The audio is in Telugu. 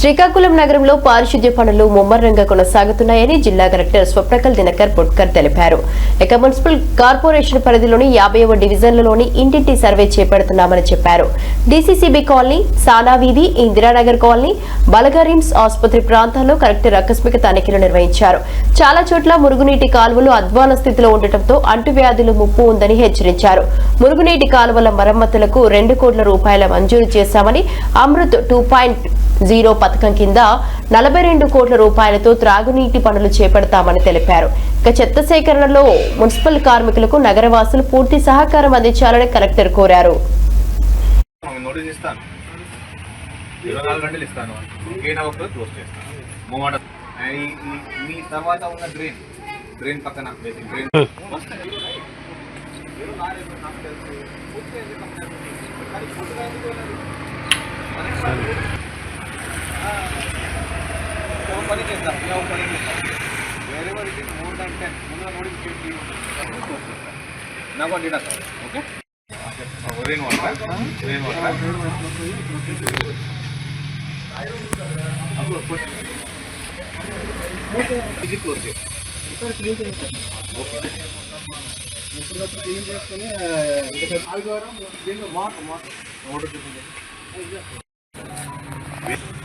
శ్రీకాకుళం నగరంలో పారిశుద్ధ్య పనులు ముమ్మరంగా కొనసాగుతున్నాయని జిల్లా కలెక్టర్ స్వప్నకల్ దినకర్ పుట్కర్ తెలిపారు. ఇక మున్సిపల్ కార్పొరేషన్ పరిధిలోని 50వ డివిజన్లలోని ఇంటింటి సర్వే చేపడుతున్నామని చెప్పారు. డీసీసీబీ కాలనీ, సానా వీధి, ఇందిరానగర్ కాలనీ, బలగరిమ్స్ ఆసుపత్రి ప్రాంతాల్లో కలెక్టర్ ఆకస్మిక తనిఖీలు నిర్వహించారు. చాలా చోట్ల మురుగునీటి కాలువలు అధ్వాన స్థితిలో ఉండటంతో అంటువ్యాధులు ముప్పు ఉందని హెచ్చరించారు. మురుగునీటి కాలువల మరమ్మతులకు 2 కోట్ల రూపాయల మంజూరు చేశామని, అమృత్ 2.0 పథకం కింద 42 కోట్ల రూపాయలతో త్రాగునీటి పనులు చేపడతామని తెలిపారు. ఇక చెత్త సేకరణలో మున్సిపల్ కార్మికులకు నగరవాసులు పూర్తి సహకారం అందించాలని కలెక్టర్ కోరారు. Wherever it is more than 10, now what did I say? Okay? Rainwater. Is it close here? Okay.